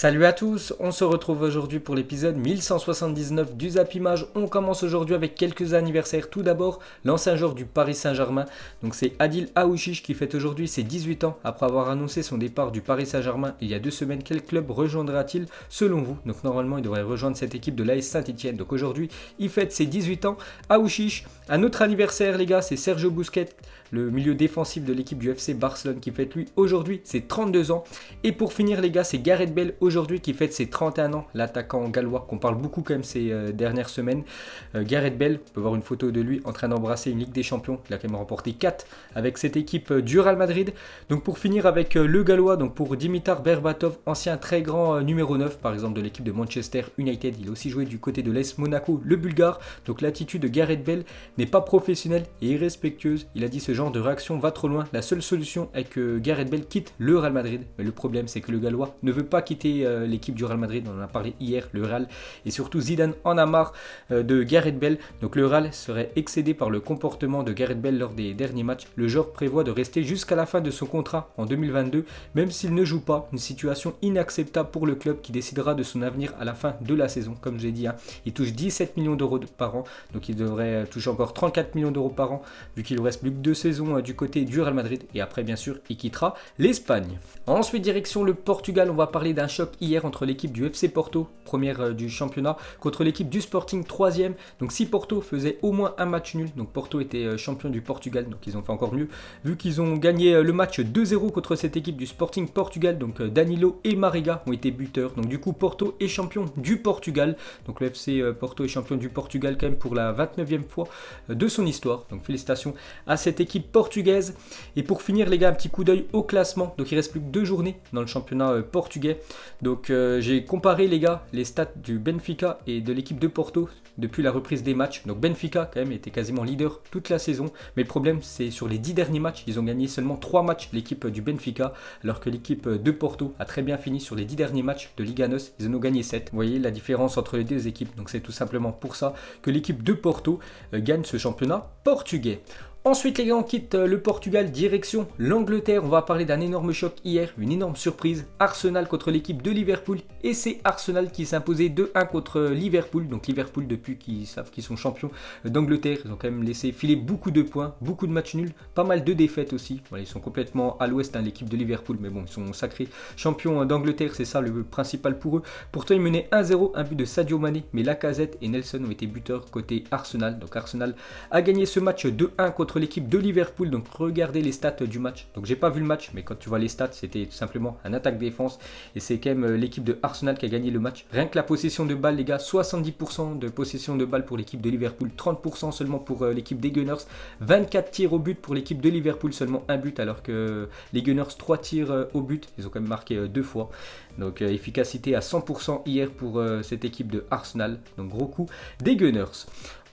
Salut à tous, on se retrouve aujourd'hui pour l'épisode 1179 du Zap Image. On commence aujourd'hui avec quelques anniversaires. Tout d'abord, l'ancien joueur du Paris Saint-Germain, donc c'est Adil Aouchiche qui fête aujourd'hui ses 18 ans après avoir annoncé son départ du Paris Saint-Germain il y a 2 semaines. Quel club rejoindra-t-il selon vous? Donc normalement il devrait rejoindre cette équipe de l'AS Saint-Etienne. Donc aujourd'hui il fête ses 18 ans. Aouchiche, un autre anniversaire les gars, c'est Sergio Busquets, le milieu défensif de l'équipe du FC Barcelone qui fête lui aujourd'hui ses 32 ans. Et pour finir les gars, c'est Gareth Bale aujourd'hui qui fête ses 31 ans, l'attaquant gallois qu'on parle beaucoup quand même ces dernières semaines. Gareth Bale, on peut voir une photo de lui en train d'embrasser une Ligue des Champions, il a quand même remporté 4 avec cette équipe du Real Madrid. Donc pour finir avec le gallois, donc pour Dimitar Berbatov, ancien très grand numéro 9 par exemple de l'équipe de Manchester United, il a aussi joué du côté de l'AS Monaco, le bulgare. Donc l'attitude de Gareth Bale n'est pas professionnelle et irrespectueuse, il a dit ce genre de réaction va trop loin, la seule solution est que Gareth Bale quitte le Real Madrid. Mais le problème c'est que le gallois ne veut pas quitter l'équipe du Real Madrid, on en a parlé hier, le Real, et surtout Zidane en a marre de Gareth Bale. Donc le Real serait excédé par le comportement de Gareth Bale lors des derniers matchs. Le joueur prévoit de rester jusqu'à la fin de son contrat en 2022, même s'il ne joue pas, une situation inacceptable pour le club qui décidera de son avenir à la fin de la saison. Comme j'ai dit, il touche 17 millions d'euros par an, donc il devrait toucher encore 34 millions d'euros par an, vu qu'il ne reste plus que 2 saisons du côté du Real Madrid, et après bien sûr il quittera l'Espagne. Ensuite direction le Portugal, on va parler d'un choc hier entre l'équipe du FC Porto, première du championnat, contre l'équipe du Sporting, troisième. Donc si Porto faisait au moins un match nul, donc Porto était champion du Portugal, donc ils ont fait encore mieux, vu qu'ils ont gagné le match 2-0 contre cette équipe du Sporting Portugal, donc Danilo et Marega ont été buteurs, donc du coup Porto est champion du Portugal, donc le FC Porto est champion du Portugal quand même pour la 29e fois de son histoire, donc félicitations à cette équipe portugaise. Et pour finir les gars, un petit coup d'œil au classement, donc il reste plus que 2 journées dans le championnat portugais, donc j'ai comparé les gars les stats du Benfica et de l'équipe de Porto depuis la reprise des matchs. Donc Benfica quand même était quasiment leader toute la saison, mais le problème c'est sur les 10 derniers matchs, ils ont gagné seulement 3 matchs l'équipe du Benfica, alors que l'équipe de Porto a très bien fini sur les 10 derniers matchs de Liga NOS, ils en ont gagné 7. Vous voyez la différence entre les deux équipes, donc c'est tout simplement pour ça que l'équipe de Porto gagne ce championnat portugais. Ensuite les gars, on quitte le Portugal, direction l'Angleterre. On va parler d'un énorme choc hier, une énorme surprise. Arsenal contre l'équipe de Liverpool. Et c'est Arsenal qui s'est imposé 2-1 contre Liverpool. Donc Liverpool, depuis qu'ils savent qu'ils sont champions d'Angleterre, ils ont quand même laissé filer beaucoup de points, beaucoup de matchs nuls, pas mal de défaites aussi. Voilà, ils sont complètement à l'ouest, l'équipe de Liverpool. Mais bon, ils sont sacrés champions d'Angleterre, c'est ça le principal pour eux. Pourtant, ils menaient 1-0, un but de Sadio Mané. Mais Lacazette et Nelson ont été buteurs côté Arsenal. Donc Arsenal a gagné ce match 2-1 contre l'équipe de Liverpool. Donc regardez les stats du match, donc j'ai pas vu le match, mais quand tu vois les stats, c'était tout simplement un attaque-défense, et c'est quand même l'équipe de Arsenal qui a gagné le match. Rien que la possession de balle les gars, 70% de possession de balle pour l'équipe de Liverpool, 30% seulement pour l'équipe des Gunners, 24 tirs au but pour l'équipe de Liverpool, seulement un but, alors que les Gunners 3 tirs au but, ils ont quand même marqué 2 fois. Donc efficacité à 100% hier pour cette équipe de Arsenal, donc gros coup des Gunners.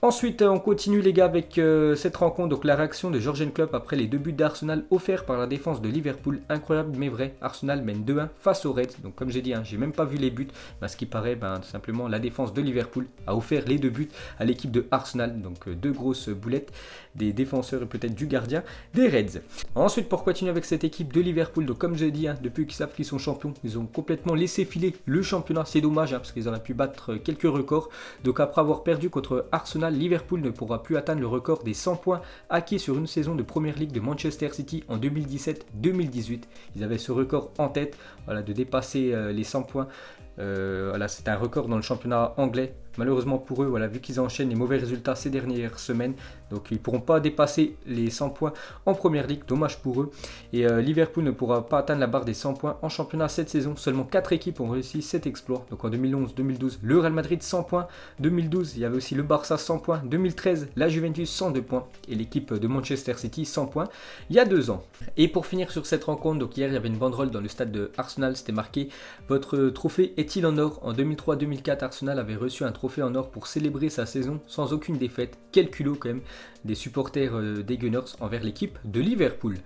Ensuite, on continue les gars avec cette rencontre, donc la réaction de Jürgen Klopp après les 2 buts d'Arsenal offerts par la défense de Liverpool. Incroyable mais vrai, Arsenal mène 2-1 face aux Reds. Donc comme j'ai dit, j'ai même pas vu les buts, ce qui paraît tout simplement la défense de Liverpool a offert les 2 buts à l'équipe de Arsenal. Donc 2 grosses boulettes des défenseurs et peut-être du gardien des Reds. Ensuite, pour continuer avec cette équipe de Liverpool, donc comme j'ai dit, depuis qu'ils savent qu'ils sont champions, ils ont complètement laissé filer le championnat. C'est dommage parce qu'ils auraient pu battre quelques records. Donc après avoir perdu contre Arsenal, Liverpool ne pourra plus atteindre le record des 100 points acquis sur une saison de Première Ligue de Manchester City en 2017-2018. Ils avaient ce record en tête, voilà, de dépasser les 100 points. Voilà, c'est un record dans le championnat anglais. Malheureusement pour eux, voilà, vu qu'ils enchaînent les mauvais résultats ces dernières semaines, donc ils ne pourront pas dépasser les 100 points en Première Ligue, dommage pour eux. Et Liverpool ne pourra pas atteindre la barre des 100 points en championnat cette saison. Seulement 4 équipes ont réussi cet exploit. Donc en 2011-2012, le Real Madrid 100 points, 2012 il y avait aussi le Barça 100 points, 2013 la Juventus 102 points et l'équipe de Manchester City 100 points il y a 2 ans. Et pour finir sur cette rencontre, donc hier il y avait une banderole dans le stade de Arsenal, c'était marqué « Votre trophée est-il en or ?» En 2003-2004, Arsenal avait reçu un trophée en or pour célébrer sa saison sans aucune défaite. Quel culot quand même des supporters des Gunners envers l'équipe de Liverpool.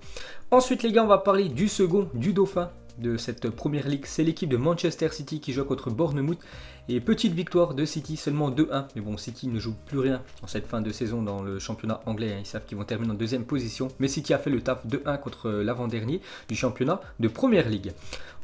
Ensuite les gars, on va parler du second, du dauphin de cette première ligue, c'est l'équipe de Manchester City qui joue contre Bournemouth. Et petite victoire de City, seulement 2-1. Mais bon, City ne joue plus rien en cette fin de saison dans le championnat anglais. Ils savent qu'ils vont terminer en 2e position. Mais City a fait le taf 2-1 contre l'avant-dernier du championnat de Première Ligue.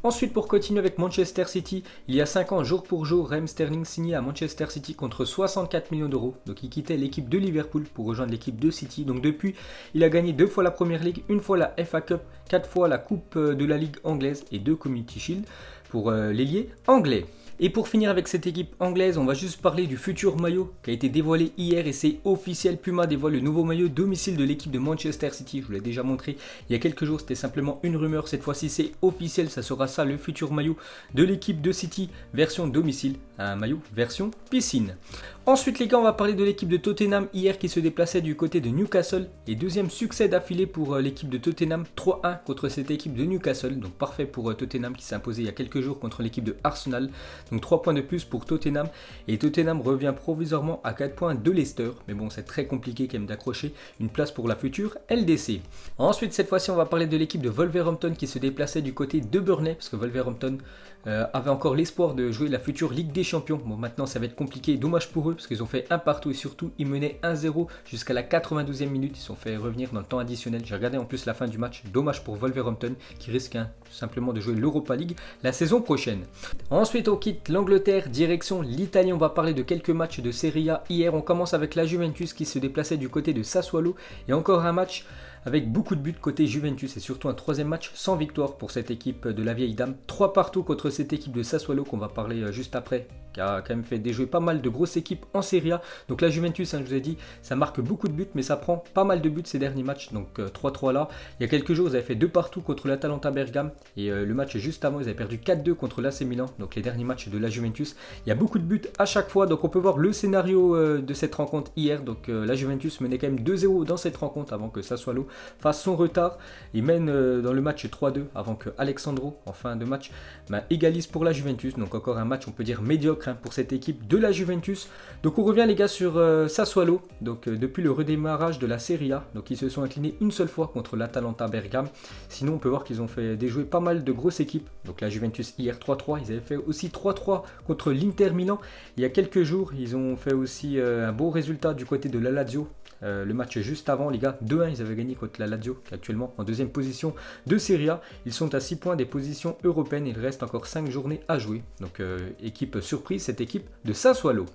Ensuite, pour continuer avec Manchester City, il y a 5 ans, jour pour jour, Raheem Sterling signait à Manchester City contre 64 millions d'euros. Donc il quittait l'équipe de Liverpool pour rejoindre l'équipe de City. Donc depuis, il a gagné 2 fois la Premier League, 1 fois la FA Cup, 4 fois la Coupe de la Ligue anglaise et 2 Community Shield pour l'ailier anglais. Et pour finir avec cette équipe anglaise, on va juste parler du futur maillot qui a été dévoilé hier et c'est officiel. Puma dévoile le nouveau maillot domicile de l'équipe de Manchester City. Je vous l'ai déjà montré il y a quelques jours, c'était simplement une rumeur. Cette fois-ci, c'est officiel, ça sera ça le futur maillot de l'équipe de City, version domicile, un maillot version piscine. Ensuite les gars, on va parler de l'équipe de Tottenham hier qui se déplaçait du côté de Newcastle. Et deuxième succès d'affilée pour l'équipe de Tottenham, 3-1 contre cette équipe de Newcastle. Donc parfait pour Tottenham qui s'est imposé il y a quelques jours contre l'équipe de Arsenal. Donc 3 points de plus pour Tottenham. Et Tottenham revient provisoirement à 4 points de Leicester. Mais bon, c'est très compliqué quand même d'accrocher une place pour la future LDC. Ensuite, cette fois-ci, on va parler de l'équipe de Wolverhampton qui se déplaçait du côté de Burnley. Parce que Wolverhampton avait encore l'espoir de jouer la future Ligue des Champions. Bon, maintenant, ça va être compliqué. Dommage pour eux parce qu'ils ont fait un partout et surtout, ils menaient 1-0 jusqu'à la 92e minute. Ils se sont fait revenir dans le temps additionnel. J'ai regardé en plus la fin du match. Dommage pour Wolverhampton qui risque simplement de jouer l'Europa League la saison prochaine. Ensuite, on quitte l'Angleterre, direction l'Italie. On va parler de quelques matchs de Serie A. Hier, on commence avec la Juventus qui se déplaçait du côté de Sassuolo. Et encore un match avec beaucoup de buts côté Juventus et surtout un troisième match sans victoire pour cette équipe de la vieille dame. 3 partout contre cette équipe de Sassuolo qu'on va parler juste après, qui a quand même fait déjouer pas mal de grosses équipes en Serie A. Donc la Juventus, je vous ai dit, ça marque beaucoup de buts, mais ça prend pas mal de buts ces derniers matchs. Donc 3-3 là. Il y a quelques jours, ils avaient fait 2 partout contre l'Atalanta Bergame. Et le match juste avant, ils avaient perdu 4-2 contre l'AC Milan. Donc les derniers matchs de la Juventus. Il y a beaucoup de buts à chaque fois. Donc on peut voir le scénario de cette rencontre hier. Donc la Juventus menait quand même 2-0 dans cette rencontre avant que Sassuolo fasse son retard. Il mène dans le match 3-2 avant que Alexandro, en fin de match, égalise pour la Juventus. Donc encore un match, on peut dire médiocre pour cette équipe de la Juventus. Donc on revient les gars sur Sassuolo. Donc depuis le redémarrage de la Serie A, donc ils se sont inclinés une seule fois contre l'Atalanta Bergame. Sinon on peut voir qu'ils ont fait déjouer pas mal de grosses équipes. Donc la Juventus hier 3-3, ils avaient fait aussi 3-3 contre l'Inter Milan. Il y a quelques jours, ils ont fait aussi un beau résultat du côté de la Lazio. Le match juste avant, les gars, 2-1, ils avaient gagné contre la Lazio, qui est actuellement en deuxième position de Serie A. Ils sont à 6 points des positions européennes. Il reste encore 5 journées à jouer. Donc, équipe surprise, cette équipe de Sassuolo.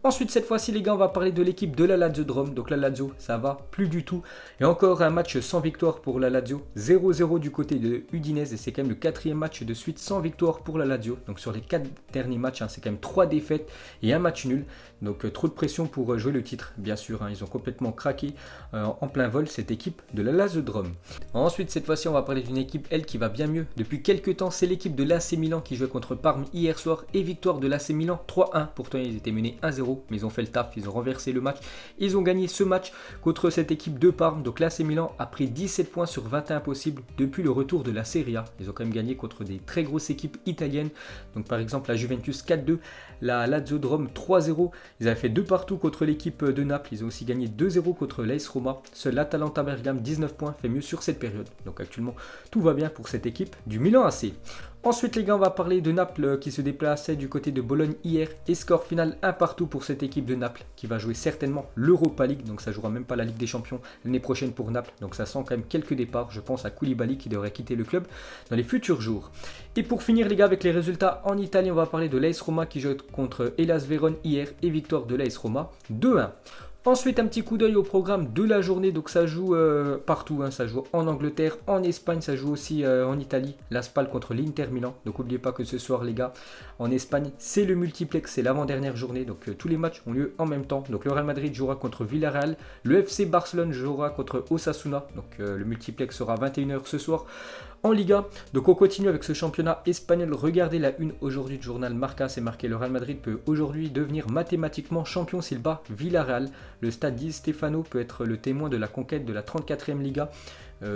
Ensuite, cette fois-ci, les gars, on va parler de l'équipe de la Lazio de Rome. Donc, la Lazio, ça va plus du tout. Et encore un match sans victoire pour la Lazio. 0-0 du côté de Udinese. Et c'est quand même le 4e match de suite sans victoire pour la Lazio. Donc, sur les 4 derniers matchs, c'est quand même 3 défaites et un match nul. Donc, trop de pression pour jouer le titre, bien sûr. Ils ont complètement craqué en plein vol, cette équipe de la Lazio de Rome. Ensuite, cette fois-ci, on va parler d'une équipe, elle, qui va bien mieux. Depuis quelques temps, c'est l'équipe de l'AC Milan qui jouait contre Parme hier soir. Et victoire de l'AC Milan 3-1. Pourtant, ils étaient menés 1-0. Mais ils ont fait le taf, ils ont renversé le match. Ils ont gagné ce match contre cette équipe de Parme. Donc l'AC Milan a pris 17 points sur 21 possibles depuis le retour de la Serie A. Ils ont quand même gagné contre des très grosses équipes italiennes. Donc par exemple la Juventus 4-2, la Lazio de Rome 3-0. Ils avaient fait 2 partout contre l'équipe de Naples. Ils ont aussi gagné 2-0 contre l'AS Roma. Seul l'Atalanta Bergame 19 points fait mieux sur cette période. Donc actuellement tout va bien pour cette équipe du Milan AC. Ensuite les gars, on va parler de Naples qui se déplaçait du côté de Bologne hier. Et score final 1 partout pour cette équipe de Naples qui va jouer certainement l'Europa League. Donc ça jouera même pas la Ligue des Champions l'année prochaine pour Naples. Donc ça sent quand même quelques départs. Je pense à Koulibaly qui devrait quitter le club dans les futurs jours. Et pour finir les gars avec les résultats en Italie, on va parler de l'AS Roma qui joue contre Hellas Vérone hier et victoire de l'AS Roma 2-1. Ensuite, un petit coup d'œil au programme de la journée. Donc ça joue partout, ça joue en Angleterre, en Espagne, ça joue aussi en Italie. La Spal contre l'Inter Milan. Donc n'oubliez pas que ce soir les gars, en Espagne, c'est le multiplex, c'est l'avant-dernière journée. Donc tous les matchs ont lieu en même temps. Donc le Real Madrid jouera contre Villarreal. Le FC Barcelone jouera contre Osasuna. Donc le multiplex sera à 21 h ce soir en Liga. Donc on continue avec ce championnat espagnol. Regardez la une aujourd'hui du journal Marca, c'est marqué: le Real Madrid peut aujourd'hui devenir mathématiquement champion s'il bat Villarreal. Le stade Di Stefano peut être le témoin de la conquête de la 34e Liga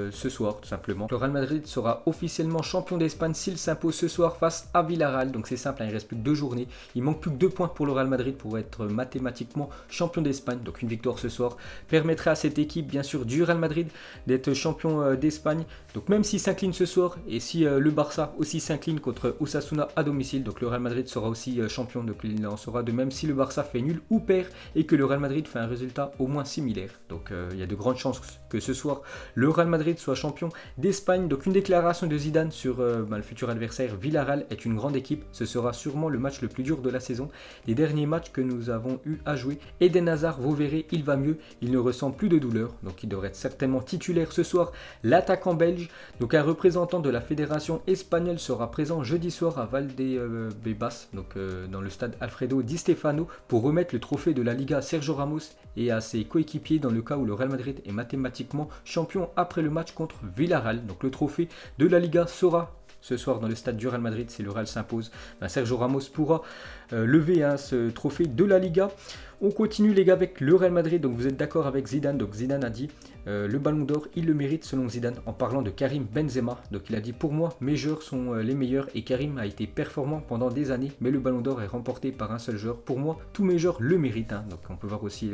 ce soir tout simplement. Le Real Madrid sera officiellement champion d'Espagne s'il s'impose ce soir face à Villarreal. Donc c'est simple, il ne reste plus que 2 journées. Il manque plus que 2 points pour le Real Madrid pour être mathématiquement champion d'Espagne. Donc une victoire ce soir permettrait à cette équipe bien sûr du Real Madrid d'être champion d'Espagne. Donc même s'il s'incline ce soir et si le Barça aussi s'incline contre Osasuna à domicile, donc le Real Madrid sera aussi champion. Donc il en sera de même si le Barça fait nul ou perd et que le Real Madrid fait un résultat au moins similaire. Donc il y a de grandes chances que ce soir le Real Madrid Madrid soit champion d'Espagne. Donc une déclaration de Zidane sur le futur adversaire Villarreal est une grande équipe. Ce sera sûrement le match le plus dur de la saison. Les derniers matchs que nous avons eu à jouer. Eden Hazard, vous verrez, il va mieux. Il ne ressent plus de douleur. Donc il devrait être certainement titulaire ce soir. L'attaquant belge, donc un représentant de la fédération espagnole sera présent jeudi soir à Valdebebas, donc dans le stade Alfredo Di Stefano, pour remettre le trophée de la Liga à Sergio Ramos et à ses coéquipiers dans le cas où le Real Madrid est mathématiquement champion après le match contre Villarreal. Donc le trophée de la Liga sera ce soir dans le stade du Real Madrid. Si le Real s'impose, Sergio Ramos pourra lever ce trophée de la Liga. On continue les gars avec le Real Madrid. Donc vous êtes d'accord avec Zidane. Donc Zidane a dit le ballon d'or, il le mérite selon Zidane, en parlant de Karim Benzema. Donc il a dit pour moi mes joueurs sont les meilleurs et Karim a été performant pendant des années, mais le ballon d'or est remporté par un seul joueur. Pour moi tous mes joueurs le méritent. Donc on peut voir aussi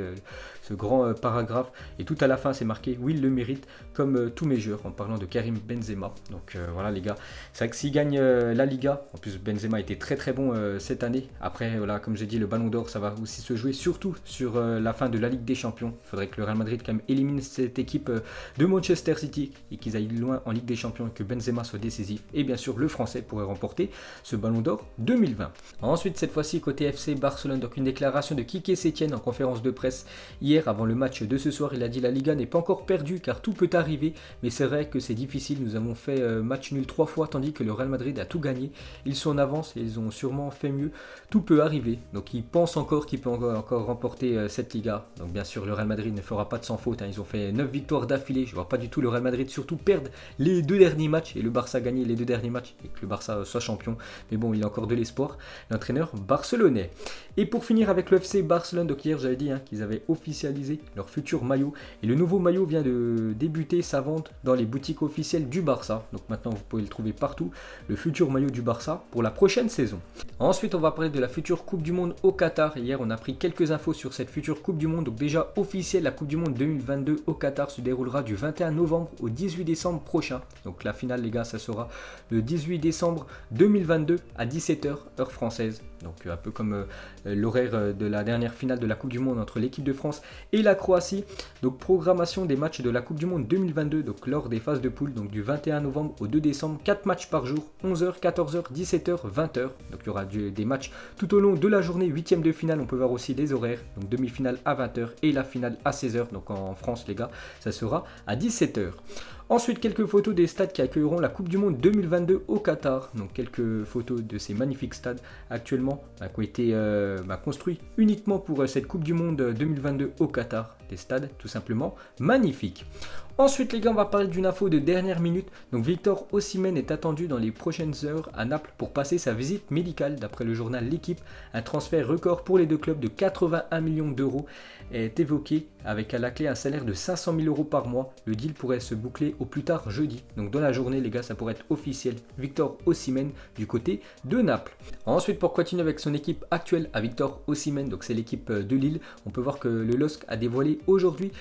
ce grand paragraphe et tout à la fin c'est marqué oui il le mérite comme tous mes joueurs, en parlant de Karim Benzema. Donc voilà les gars, c'est vrai que s'il gagne la Liga, en plus Benzema a été très très bon cette année. Après voilà, comme j'ai dit, le ballon d'or ça va aussi se jouer surtout sur la fin de la Ligue des Champions. Il faudrait que le Real Madrid quand même élimine cette équipe de Manchester City et qu'ils aillent loin en Ligue des Champions et que Benzema soit décisif. Et bien sûr le Français pourrait remporter ce ballon d'or 2020. Ensuite cette fois-ci côté FC Barcelone, donc une déclaration de Quique Setién en conférence de presse hier avant le match de ce soir. Il a dit la Liga n'est pas encore perdue car tout peut arriver, mais c'est vrai que c'est difficile. Nous avons fait match nul 3 fois tandis que le Real Madrid a tout gagné. Ils sont en avance et ils ont sûrement fait mieux. Tout peut arriver. Donc ils pensent encore qu'ils peuvent encore remporter cette Liga. Donc bien sûr le Real Madrid ne fera pas de sans faute. Ils ont fait 9 victoires d'affilée. Je ne vois pas du tout le Real Madrid surtout perdre les 2 derniers matchs et le Barça gagner les 2 derniers matchs et que le Barça soit champion. Mais bon, il a encore de l'espoir, l'entraîneur barcelonais. Et pour finir avec le FC Barcelone, donc hier j'avais dit qu'ils avaient officialisé leur futur maillot. Et le nouveau maillot vient de débuter sa vente dans les boutiques officielles du Barça. Donc maintenant vous pouvez le trouver partout. Le futur maillot du Barça pour la prochaine saison. Ensuite on va parler de la future Coupe du Monde au Qatar. Hier on a pris quelques infos sur cette future Coupe du Monde. Donc déjà officielle, la Coupe du Monde 2022 au Qatar se déroulera du 21 novembre au 18 décembre prochain. Donc la finale les gars ça sera le 18 décembre 2022 à 17h heure française. Donc un peu comme l'horaire de la dernière finale de la Coupe du Monde entre l'équipe de France et la Croatie. Donc programmation des matchs de la Coupe du Monde 2022 donc lors des phases de poule, donc du 21 novembre au 2 décembre, 4 matchs par jour, 11h, 14h, 17h, 20h. Donc il y aura des matchs tout au long de la journée, 8e de finale, on peut voir aussi les horaires, donc demi-finale à 20h et la finale à 16h. Donc en France les gars, ça sera à 17h. Ensuite, quelques photos des stades qui accueilleront la Coupe du Monde 2022 au Qatar. Donc quelques photos de ces magnifiques stades actuellement qui ont été construits uniquement pour cette Coupe du Monde 2022 au Qatar. Des stades tout simplement magnifiques. Ensuite les gars, on va parler d'une info de dernière minute. Donc Victor Osimhen est attendu dans les prochaines heures à Naples pour passer sa visite médicale. D'après le journal L'Équipe, un transfert record pour les deux clubs de 81 millions d'euros est évoqué avec à la clé un salaire de 500 000 euros par mois. Le deal pourrait se boucler au plus tard jeudi. Donc dans la journée les gars, ça pourrait être officiel. Victor Osimhen du côté de Naples. Ensuite pour continuer avec son équipe actuelle à Victor Osimhen, donc c'est l'équipe de Lille. On peut voir que le LOSC a dévoilé aujourd'hui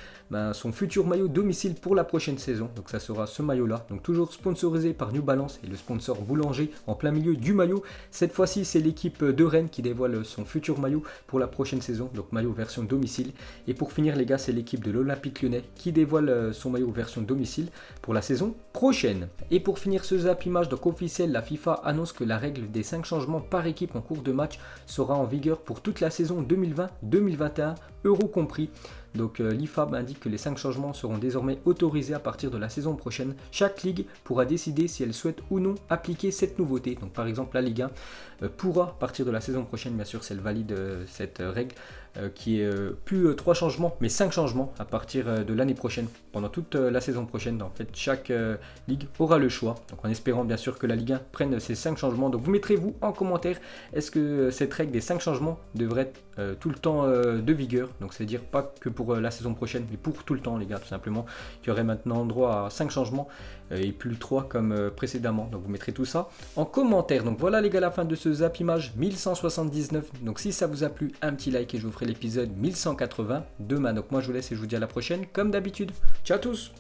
son futur maillot domicile pour la prochaine saison. Donc ça sera ce maillot là, donc toujours sponsorisé par New Balance et le sponsor Boulanger en plein milieu du maillot. Cette fois-ci c'est l'équipe de Rennes qui dévoile son futur maillot pour la prochaine saison, donc maillot version domicile. Et pour finir les gars, c'est l'équipe de l'Olympique Lyonnais qui dévoile son maillot version domicile pour la saison prochaine. Et pour finir ce Zap Image, donc officiel, la FIFA annonce que la règle des 5 changements par équipe en cours de match sera en vigueur pour toute la saison 2020-2021, euros compris. Donc l'IFAB indique que les 5 changements seront désormais autorisés à partir de la saison prochaine. Chaque ligue pourra décider si elle souhaite ou non appliquer cette nouveauté. Donc par exemple la Ligue 1 pourra à partir de la saison prochaine, bien sûr si elle valide cette règle, qui est plus 3 changements mais 5 changements à partir de l'année prochaine, pendant toute la saison prochaine. En fait chaque ligue aura le choix, donc en espérant bien sûr que la Ligue 1 prenne ces 5 changements. Donc vous mettrez vous en commentaire, est-ce que cette règle des 5 changements devrait être tout le temps de vigueur, donc c'est à dire pas que pour la saison prochaine mais pour tout le temps les gars, tout simplement, qu'il y aurait maintenant droit à 5 changements et plus 3 comme précédemment. Donc vous mettrez tout ça en commentaire. Donc voilà les gars, la fin de ce Zap Image 1179. Donc si ça vous a plu, un petit like et je vous ferai l'épisode 1180 demain. Donc moi je vous laisse et je vous dis à la prochaine comme d'habitude. Ciao à tous.